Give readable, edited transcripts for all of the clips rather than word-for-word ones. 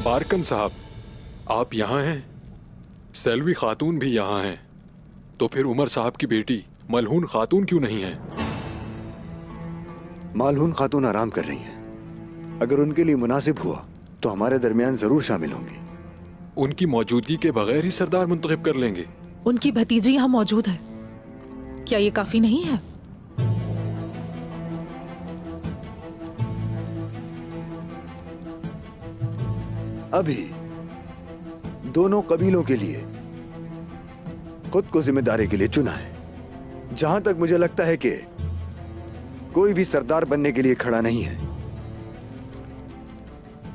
बारकन साहब, आप यहाँ हैं? सेल्वी खातून भी यहाँ हैं, तो फिर उमर साहब की बेटी मलहून खातून क्यों नहीं है? मलहून खातून आराम कर रही हैं। अगर उनके लिए मुनासिब हुआ तो हमारे दरमियान जरूर शामिल होंगी। उनकी मौजूदगी के बगैर ही सरदार मुंतखब कर लेंगे। उनकी भतीजी यहाँ मौजूद है, क्या ये काफी नहीं है? अभी दोनों कबीलों के लिए खुद को जिम्मेदारी के लिए चुना है। जहां तक मुझे लगता है कि कोई भी सरदार बनने के लिए खड़ा नहीं है।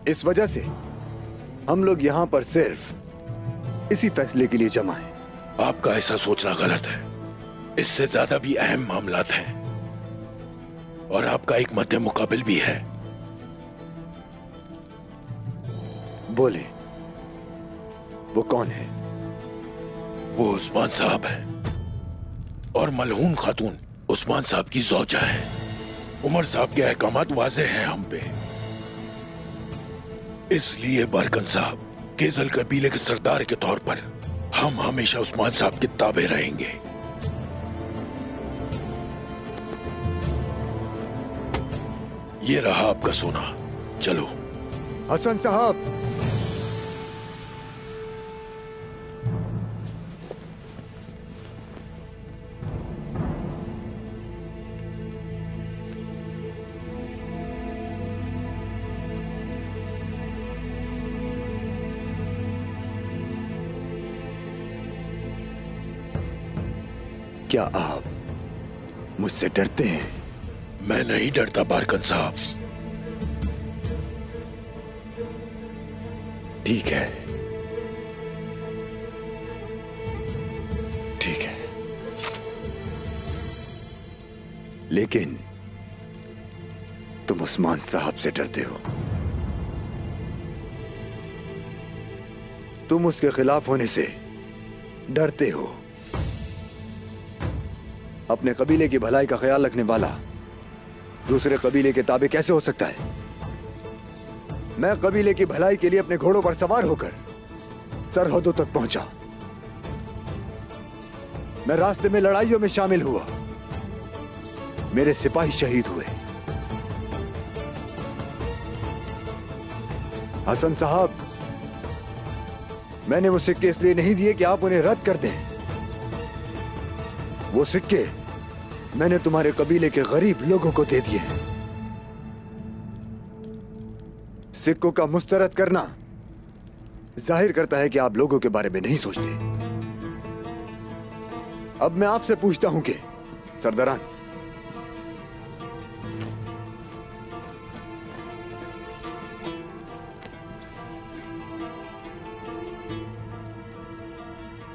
इस वजह से हम लोग यहां पर सिर्फ इसी फैसले के लिए जमा हैं। आपका ऐसा सोचना गलत है। इससे ज्यादा भी अहम मामलात हैं और आपका एक मध्य मुकाबिल भी है। बोले, वो कौन है? वो उस्मान साहब है और मलहून खातून उस्मान साहब की ज़ौजा है। उमर साहब के अहकामात वाज़े हैं हम पे। इसलिए बारकन साहब केजल कबीले के सरदार के तौर पर हम हमेशा उस्मान साहब के ताबे रहेंगे। ये रहा आपका सोना, चलो। हसन साहब, क्या आप मुझसे डरते हैं? मैं नहीं डरता बारकन साहब। ठीक है, ठीक है, लेकिन तुम उस्मान साहब से डरते हो। तुम उसके खिलाफ होने से डरते हो। अपने कबीले की भलाई का ख्याल रखने वाला दूसरे कबीले के ताबे कैसे हो सकता है? मैं कबीले की भलाई के लिए अपने घोड़ों पर सवार होकर सरहदों तक पहुंचा। मैं रास्ते में लड़ाइयों में शामिल हुआ। मेरे सिपाही शहीद हुए। हसन साहब, मैंने वो सिक्के इसलिए नहीं दिए कि आप उन्हें रद्द कर दें। वो सिक्के मैंने तुम्हारे कबीले के गरीब लोगों को दे दिए हैं। सिक्कों का मुस्तरद करना जाहिर करता है कि आप लोगों के बारे में नहीं सोचते। अब मैं आपसे पूछता हूं कि सरदारान,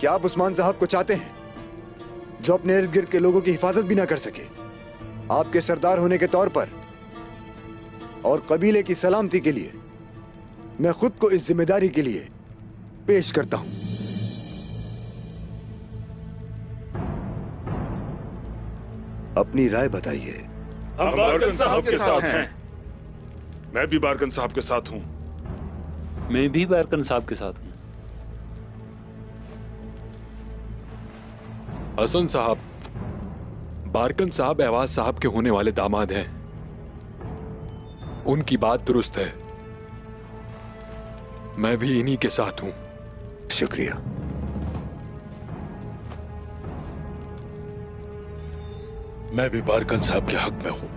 क्या आप उस्मान साहब को चाहते हैं जो अपने इर्द गिर्द के लोगों की हिफाजत भी ना कर सके? आपके सरदार होने के तौर पर और कबीले की सलामती के लिए मैं खुद को इस जिम्मेदारी के लिए पेश करता हूं। अपनी राय बताइए। हम बारकन साहब के साथ हैं। मैं भी बारकन साहब के साथ हूं। मैं भी बारकन साहब के साथ हूं। हसन साहब, बारकन साहब एवाज साहब के होने वाले दामाद हैं। उनकी बात दुरुस्त है। मैं भी इन्हीं के साथ हूं। शुक्रिया। मैं भी बारकन साहब के हक में हूं।